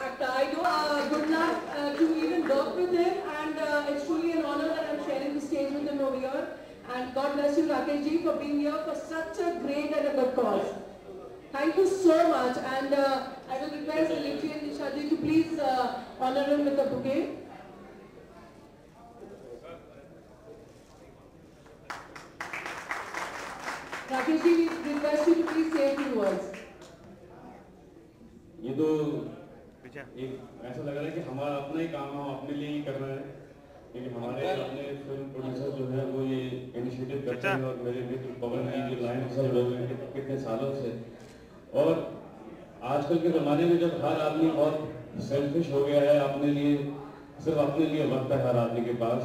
actor. I do good luck to even work with him, and it's truly an honor that I'm sharing the stage with him over here. And God bless you, Rakesh ji, for being here for such a great and a good cause. Thank you so much, and I will request Litchi and Nisha ji to please honor him with a bouquet. Rakesh ji, we request you to please say a few words. ये तो एक ऐसा लग रहा है कि हमारा अपना ही काम हम अपने लिए ही कर रहे हैं, क्योंकि हमारे अपने फिल्म प्रोड्यूसर जो है वो ये इनिशिएटिव करते हैं और मेरे मित्र पवन की जो लाइन से जुड़े हुए हैं कितने सालों से। और आजकल के ज़माने में जब हर आदमी बहुत सेल्फिश हो गया है, अपने लिए सिर्फ अपने लिए वक्त है हर आदमी के पास,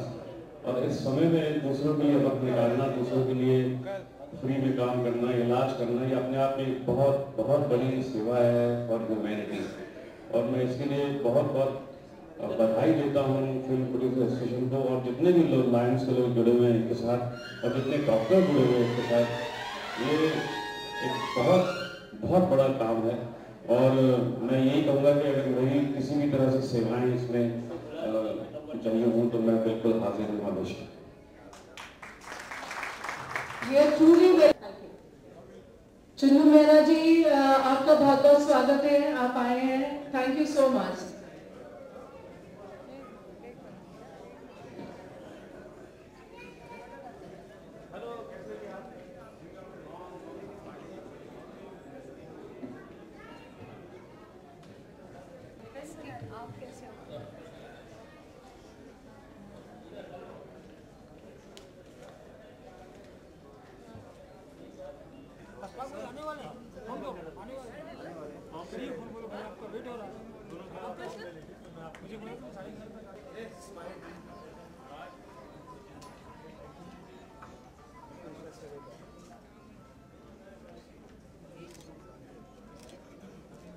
और इस समय में दूसरों के लिए वक्त निकालना, दूसरों के लिए फ्री में काम करना, इलाज करना, ये अपने आप में बहुत बहुत बड़ी सेवा है फॉर ह्यूमैनिटी। और मैं इसके लिए बहुत बहुत बधाई देता हूँ फिल्म प्रोड्यूसर एसोसिएशन को और जितने भी लोग लायंस के लोग जुड़े हुए हैं इनके साथ और जितने डॉक्टर जुड़े हुए हैं इसके साथ। ये एक बहुत बड़ा काम है और मैं यही कहूँगा कि अगर मेरी किसी भी तरह से सेवाएं इसमें चाहिए हूँ तो मैं बिल्कुल हाजिर हूँ हमेशा। चुन्नू मेहरा जी, आपका बहुत बहुत स्वागत है, आप आए हैं, थैंक यू सो मच।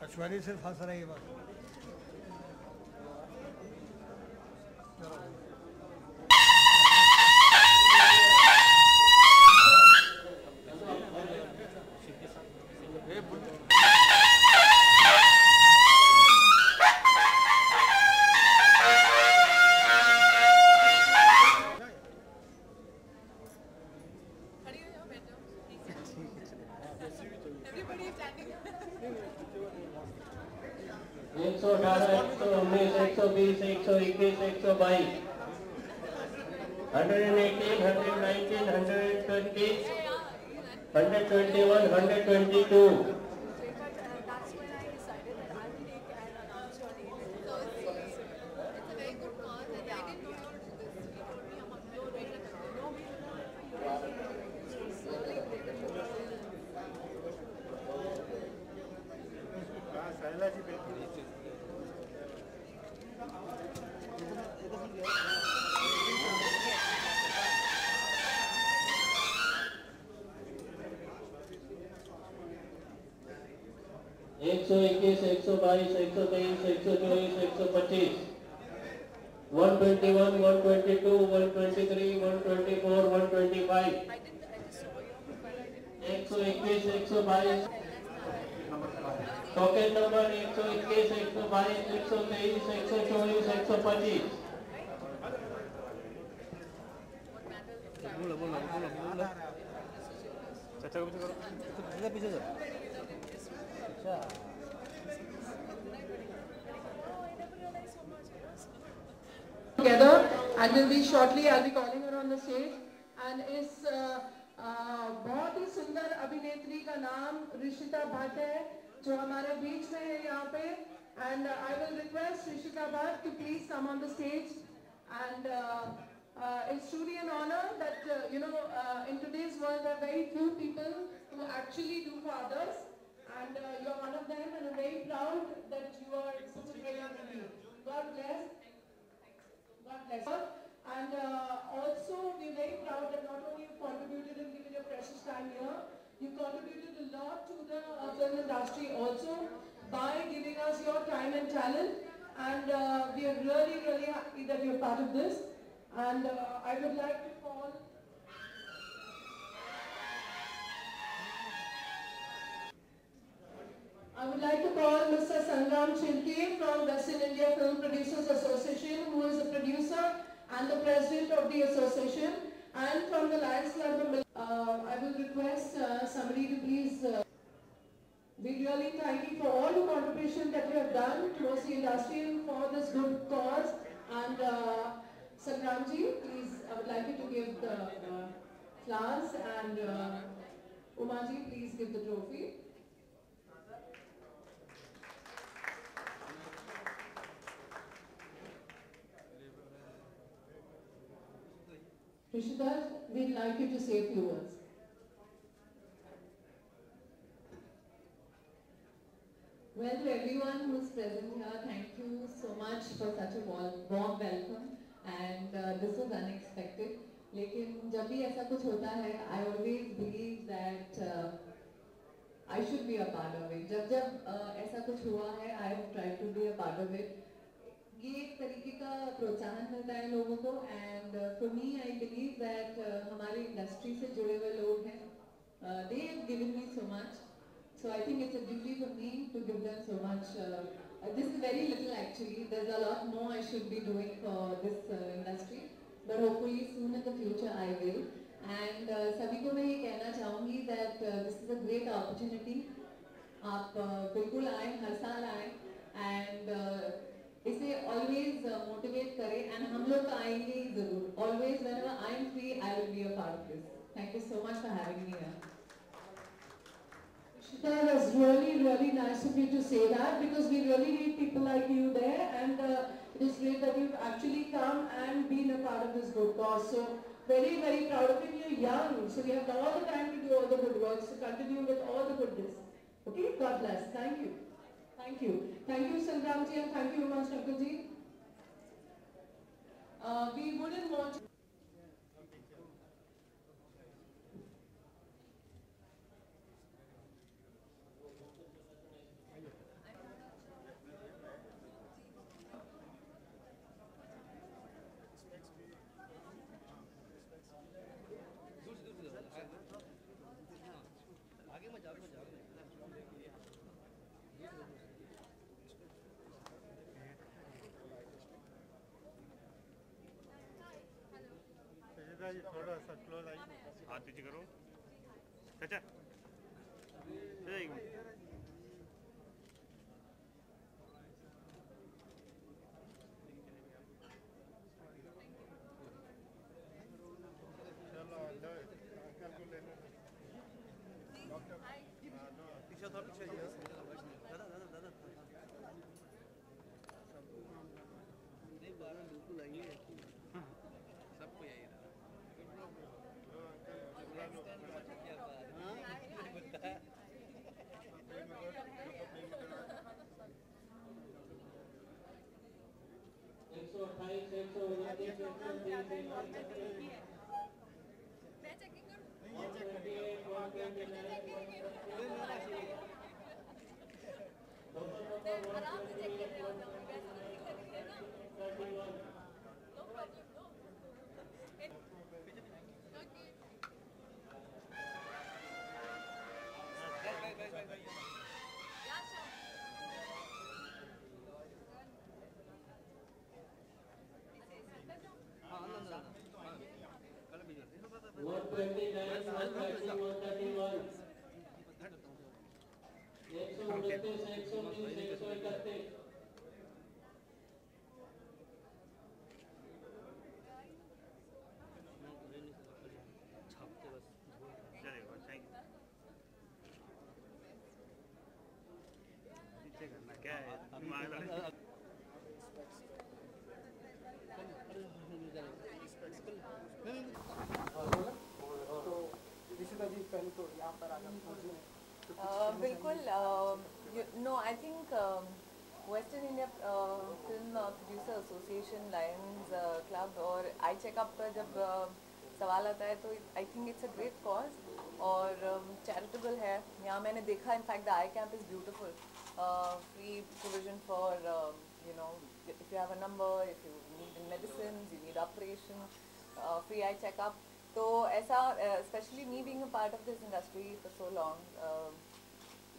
अश्वारी सिर्फ हंस रही है बस। Token number 121, 122, 123, 124, 125। Together, and will be shortly. I'll be calling her on the stage. And इस बहुत ही सुंदर अभिनेत्री का नाम ऋषिता भट्ट है, जो हमारे बीच में है यहाँ पे. And I will request Rishika Bhatt to please come on the stage. And it's truly an honor that in today's world there are very few people who actually do for others, and you're one of them, and I'm very proud that you are such a great human. God bless. God bless. And also we're very proud that not only you've contributed and given your precious time here, you've contributed a lot to the film industry also by giving us your time and talent, and we are really, really happy that you're part of this. And I would like to call I would like to call Mr. Sangram Chilke from Western India Film Producers Association, who is the producer and the president of the association, and from the Lions Club of I will request somebody to please. We really thank you for all the contribution that you have done towards the industry and for this good cause. And Sangramji, please, I would like you to give the flowers, and Umaji, please give the trophy. Rishita, we'd like you to say a few words. Well, to everyone who's present here, thank you so much for such a warm welcome. And this was unexpected. लेकिन जब भी ऐसा कुछ होता है, I always believe that I should be a part of it. जब ऐसा कुछ हुआ है, I have tried to be a part of it. ये एक तरीके का प्रोत्साहन मिलता है लोगों को, and for me I believe that हमारे इंडस्ट्री से जुड़े हुए लोग हैं, they have given me so much, so I think it's a duty for me to give them so much. This is very little actually. There's a lot more I should be doing for this industry, but hopefully soon in the future I will. And सभी को मैं ये कहना चाहूँगी that this is a great opportunity. आप बिल्कुल आए, हर साल आए, and इसे always motivate करें, and हम लोग तो आएंगे ही ज़रूर. Always whenever I am free, I will be a part of this. Thank you so much for having me here. Shita, that's really nice of you to say that, because we really need people like you there, and it is great that you've actually come and been a part of this good cause. So very proud of you. You're young, so you have all the time to do all the good work. So continue with all the goodness. Okay, God bless. Thank you. Thank you. Thank you, Sangramji, and thank you, Uman Shankarji. We wouldn't want to... थोड़ा सा close आई हाथ पीछे करो चाचा एक minute चलो uncle को लेने डॉक्टर पीछे थोड़ा पीछे दादा दादा दादा नहीं बारह बिल्कुल आइए सबको यही क्या है बिल्कुल no I think western India film producer association Lions Club और आई चेकअप का जब सवाल आता है तो I think it's a great cause और चैरिटेबल है. यहाँ मैंने देखा in fact the eye camp is beautiful. Free provision for you know, if you have a number, if you need medicines, you need operation, free eye checkup. So ऐसा especially me being a part of this industry for so long,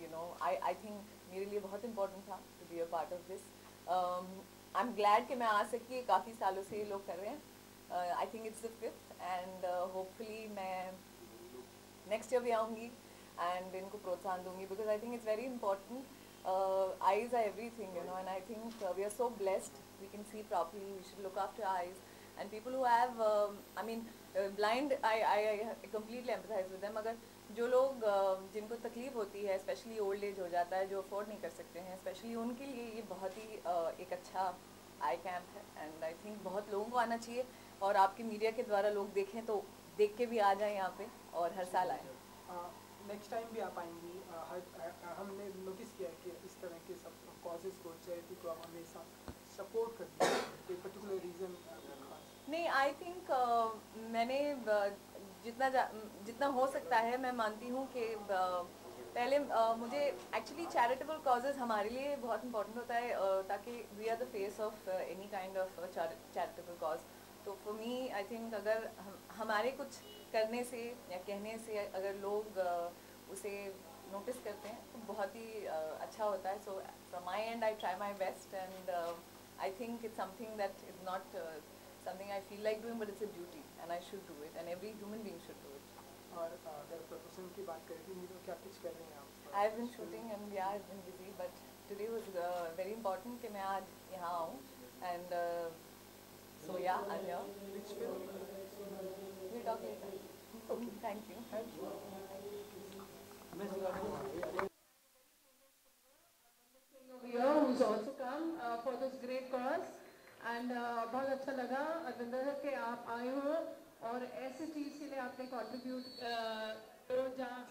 you know, I think मेरे लिए बहुत important था to be a part of this. I am glad कि मैं आ सकी. काफ़ी सालों से ये लोग कर रहे हैं. आई think it's the 5th and hopefully मैं नेक्स्ट ईयर भी आऊँगी एंड इनको प्रोत्साहन दूंगी because I think it's very important. Eyes are everything, you know, and I think we are so blessed. We can see properly. We should look after our eyes. And people who have, I mean, blind, I completely empathize with them. अगर जो लोग जिनको तकलीफ होती है, specially old age हो जाता है, जो अफोर्ड नहीं कर सकते हैं, स्पेशली उनके लिए ये बहुत ही एक अच्छा आई कैंप है. एंड आई थिंक बहुत लोगों को आना चाहिए और आपके मीडिया के द्वारा लोग देखें तो देख के भी आ जाएं यहाँ पे और हर साल आएँ. नेक्स्ट टाइम भी आ पाएंगी. हमने नोटिस किया है कि इस तरह के सब कॉजेज को, चैरिटी को आप हमेशा सपोर्ट करती हैं. कोई पर्टिकुलर रीज़न नहीं. आई थिंक मैंने जितना हो सकता है मैं मानती हूँ कि पहले मुझे एक्चुअली चैरिटेबल कॉजेज़ हमारे लिए बहुत इंपॉर्टेंट होता है ताकि we are the face of any kind of charitable cause. तो फॉर मी आई थिंक अगर हमारे कुछ करने से या कहने से अगर लोग उसे नोटिस करते हैं तो बहुत ही अच्छा होता है. So from my and I try my best and I think it's something that is not something I feel like doing, but it's a duty and I should do it and every human being should do it. और अगर profession की बात करें तो क्या कुछ कर रहे हैं आप? I have been shooting and yeah, I've been busy, but today was very important कि मैं आज यहाँ आऊँ and so yeah, I'm here. Which film? We'll talk later. Okay. Thank you. Thank you. Here who's also come for this great cause. And बहुत अच्छा लगा अरविंदर के आप आए हो और ऐसी चीज़ के लिए आपने कंट्रीब्यूट तो जहाँ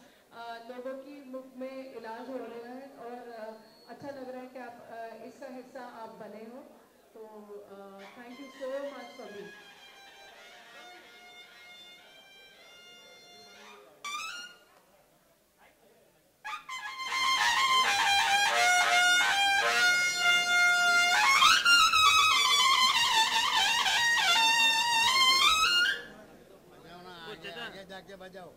लोगों की मुफ्त में इलाज हो रहा है और अच्छा लग रहा है कि आप इसका हिस्सा आप बने हो. तो thank you so much for me. जाके बजाओ.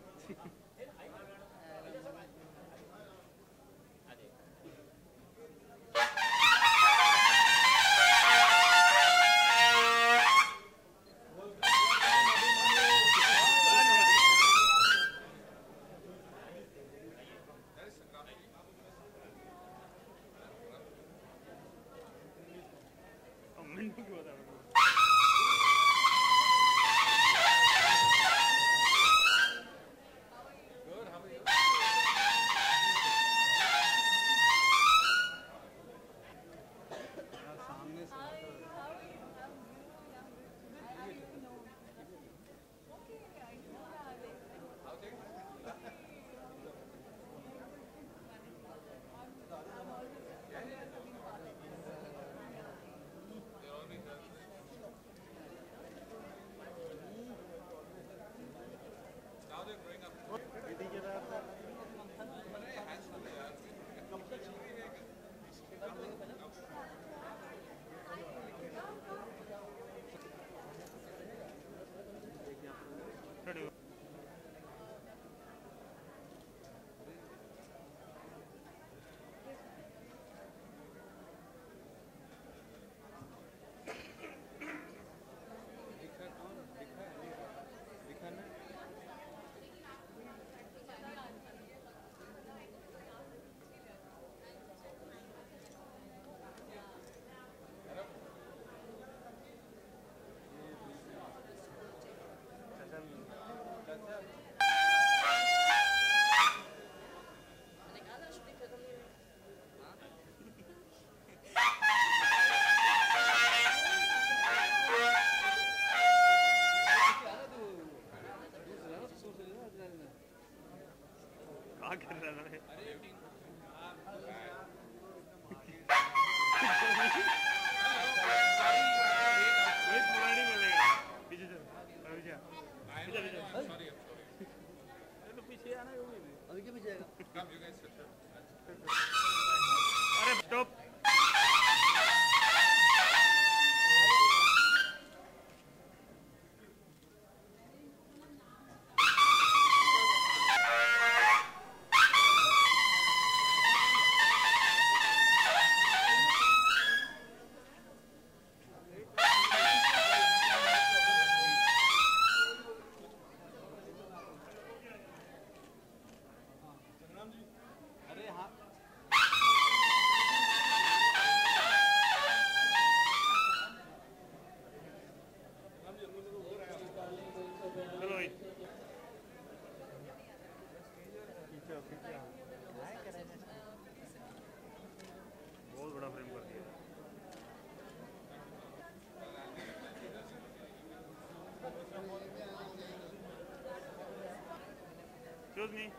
क्लोज नहीं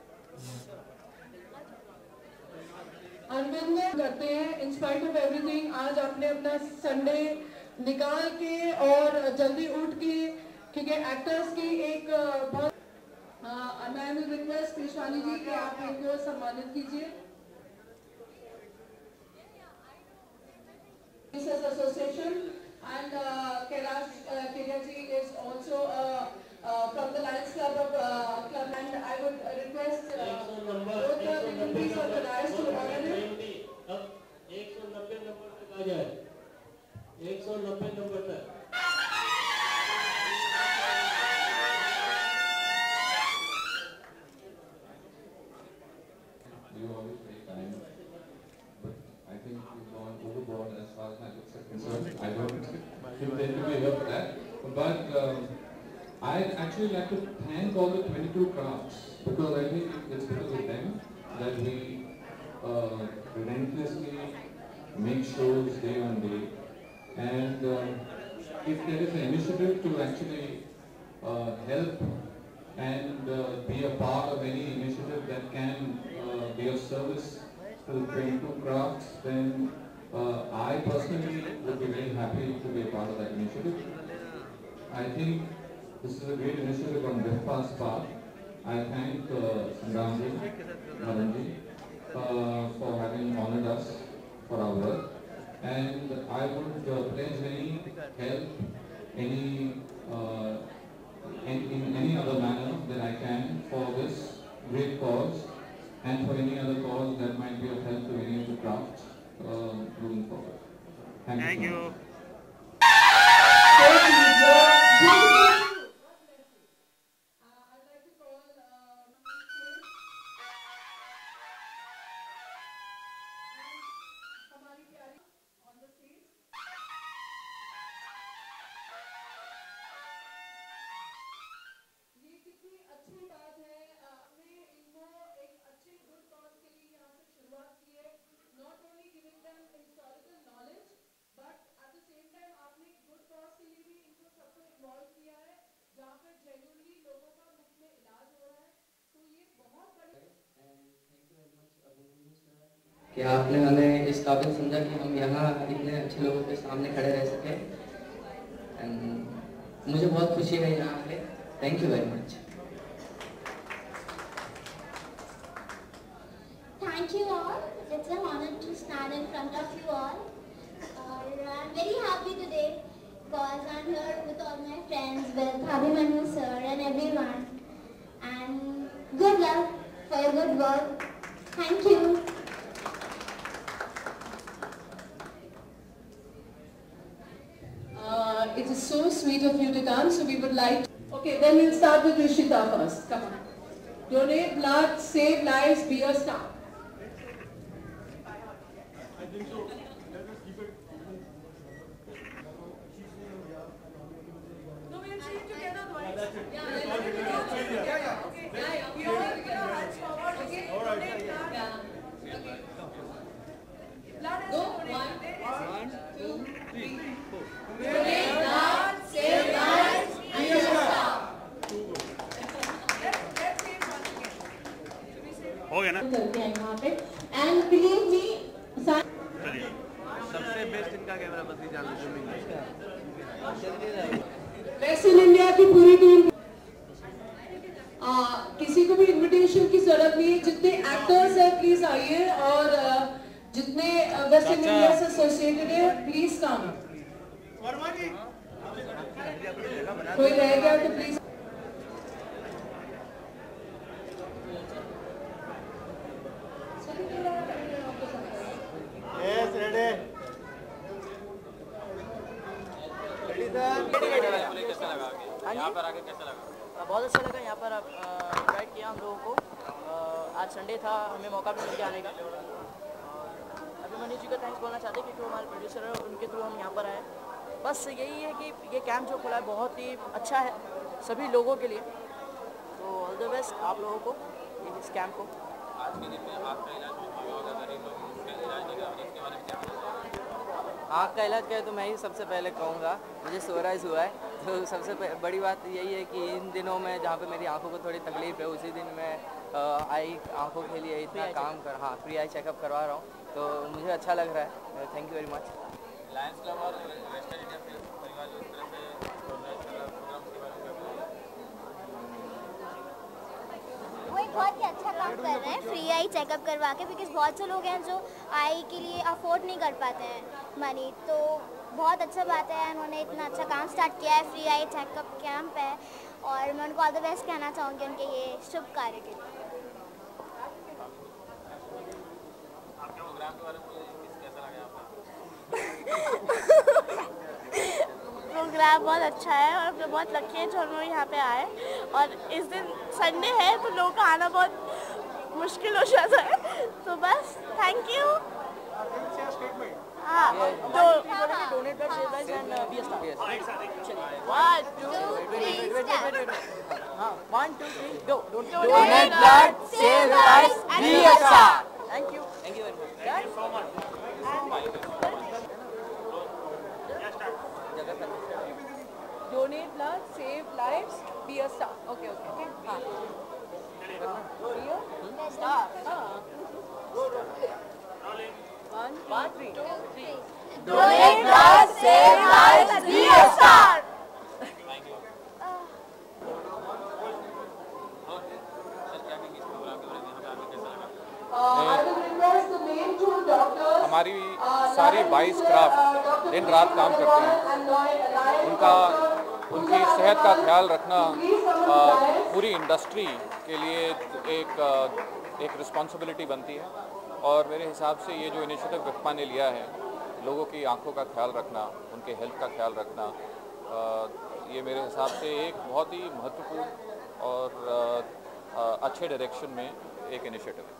अरविंद करते हैं इन स्पाइट ऑफ एवरीथिंग। आज आपने अपना संडे निकाल के और जल्दी उठ के, क्योंकि एक्टर्स की एक बहुत मैं विल रिक्वेस्ट कृष्णाली जी कि आप इनको सम्मानित कीजिए। Association and Kailash Keria ji is also from the Lions Club of Club, and I would request both the dignitaries of the Lions to honor him. 190 number तक आ जाए, 190 नंबर तक। You always take time, but I think you've gone overboard as far as my looks are concerned. I don't intend to be here for that. But I'd actually like to thank all the 22 crafts, because I think it's because of them that we relentlessly make shows day on day. And if there is an initiative to actually help and be a part of any initiative that can be of service to the 22 crafts, then I personally would be very happy to be a part of that initiative. I think this is a great initiative on Vifpa's part. I thank Sangram ji, Madan ji for having honored us for our work, and I would pledge any help, any in any other manner that I can for this great cause and for any other cause that might be of help to any of the crafts moving forward. Thank you. अच्छी बात है, आपने इनको एक अच्छे good cause के लिए यहाँ से शुरुआत की है। Not only giving them historical knowledge, but at the same time आपने गुड कॉज के लिए भी इनको सबको इन्वॉल्व किया है, जहाँ पर जेन्युइनली लोगों का मुफ्त में इलाज हो रहा है। तो ये बहुत बड़ी कि आपने हमें इस काबिल समझा कि हम यहाँ इतने अच्छे लोगों के सामने खड़े रह सके। मुझे बहुत खुशी है यहाँ पे। Thank you very much. Thank you all. It's an honor to stand in front of you all. I'm very happy today because I'm here with all my friends, with Abhimanyu sir and everyone. And good luck for your good work. Thank you. It is so sweet of you to come, so we would like to... Okay, then we'll start with Rishita first. Come on. Donate blood, save lives, be a star. I think so. Let us keep it. No, we'll see it together twice. Yeah, that's it. Yeah, okay. We all put our hands forward, okay? All right. Donate blood. Yeah. Okay. Blood is donated. 1, 2, 3, 4. Donate blood, save lives, be a star. Let's say it once again. Should we say it? हो गया ना? करते हैं यहाँ पे। And believe me, चलिए सबसे best इनका कैमरा बस नहीं जानते वेस्ट इंडिया की पूरी टीम। किसी को भी इनविटेशन की जरूरत नहीं है, जितने एक्टर्स हैं प्लीज आइए, और जितने वेस्ट इंडिया से एसोसिएटेड है प्लीज कम। कोई रह गया तो प्लीज। यस रेडी कैसा लगा यहाँ पर आके कैसा लगा? बहुत अच्छा लगा यहाँ पर इनवाइट किया हम लोगों को। आज संडे था, हमें मौका भी मिल गया आने का। अभिमन्यु जी का थैंक्स बोलना चाहते हैं क्योंकि वो हमारे प्रोड्यूसर है, उनके थ्रू हम यहाँ पर आए। बस यही है कि ये कैंप जो खुला है बहुत ही अच्छा है सभी लोगों के लिए। तो ऑल द बेस्ट आप लोगों को इस कैंप को। आज के दिन में आपका इलाज होगा, गरीब लोग इसका इलाज नहीं करेंगे, इसके बारे में क्या? आँख का इलाज करें तो मैं ही सबसे पहले कहूँगा, मुझे सोराइज हुआ है। तो सबसे बड़ी बात यही है कि इन दिनों में जहाँ पे मेरी आंखों को थोड़ी तकलीफ है, उसी दिन मैं आई आँखों के लिए इतना काम कर, हाँ फ्री आई चेकअप करवा रहा हूँ, तो मुझे अच्छा लग रहा है। Thank you very much. Lions Club और वेस्टर्न इंडिया फिल्म परिवार जो इस तरह से प्रोग्राम के बारे में वो एक बहुत ही अच्छा काम कर रहे हैं फ्री आई चेकअप करवा के, बिकॉज बहुत से लोग हैं जो आई के लिए अफोर्ड नहीं कर पाते हैं मनी, तो बहुत अच्छा बात है उन्होंने इतना अच्छा काम स्टार्ट किया है। फ्री आई चेकअप कैंप है और मैं उनको ऑल द बेस्ट कहना चाहूँगी उनके ये शुभ कार्य के लिए। आपके प्रोग्राम के बारे में कैसा लगा आपका? प्रोग्राम बहुत अच्छा है और हम बहुत लकी हैं जो हम लोग यहाँ पे आए, और इस दिन संडे है तो लोगों का आना बहुत मुश्किल हो जाता है, तो बस थैंक यू। हाँ, donate blood save lives and be a star. 1 2 3 हाँ 1 2 3 go. Donate blood save lives be a star. Thank you very much. Thank you so much. Donate blood save lives be a star. Okay okay हाँ star. हाँ 1 2 3 donate blood save lives be a star. हमारी सारी 22 craft दिन रात काम करते हैं। उनकी सेहत का ख्याल रखना पूरी इंडस्ट्री के लिए एक रिस्पॉन्सिबिलिटी बनती है, और मेरे हिसाब से ये जो इनिशिएटिव विप्पा ने लिया है, लोगों की आंखों का ख्याल रखना, उनके हेल्थ का ख्याल रखना, ये मेरे हिसाब से एक बहुत ही महत्वपूर्ण और अच्छे डायरेक्शन में एक इनिशिएटिव है।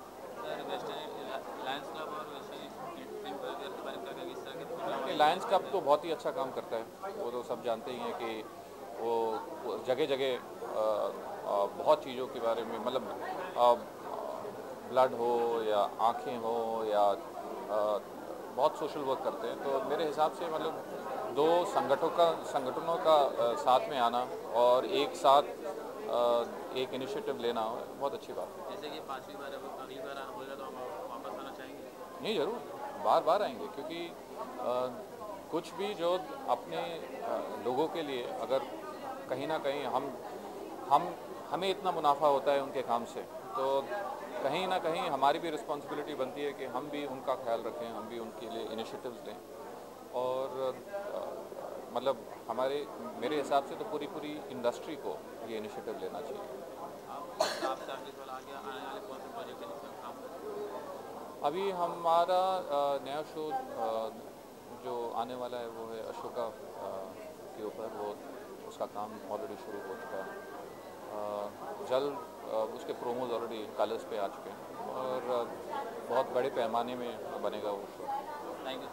लायंस क्लब तो बहुत ही अच्छा काम करता है, वो तो सब जानते ही हैं कि वो जगह जगह बहुत चीज़ों के बारे में, मतलब ब्लड हो या आँखें हो या बहुत सोशल वर्क करते हैं। तो मेरे हिसाब से मतलब दो संगठनों का साथ में आना और एक साथ एक इनिशिएटिव लेना बहुत अच्छी बात है। जैसे कि 5वीं बार अगली बार होगा तो हम वापस आना चाहेंगे? नहीं, ज़रूर बार बार आएंगे, क्योंकि कुछ भी जो अपने लोगों के लिए अगर कहीं ना कहीं हमें इतना मुनाफा होता है उनके काम से, तो कहीं ना कहीं हमारी भी रिस्पॉन्सिबिलिटी बनती है कि हम भी उनका ख्याल रखें, हम भी उनके लिए इनिशिएटिव्स लें। और मतलब मेरे हिसाब से तो पूरी इंडस्ट्री को ये इनिशिएटिव लेना चाहिए। अभी हमारा नया शो जो आने वाला है वो है अशोका के ऊपर, वो उसका काम ऑलरेडी शुरू हो चुका है। जल्द उसके प्रोमोज ऑलरेडी कलर्स पे आ चुके हैं और बहुत बड़े पैमाने में बनेगा वो शो। Thank you.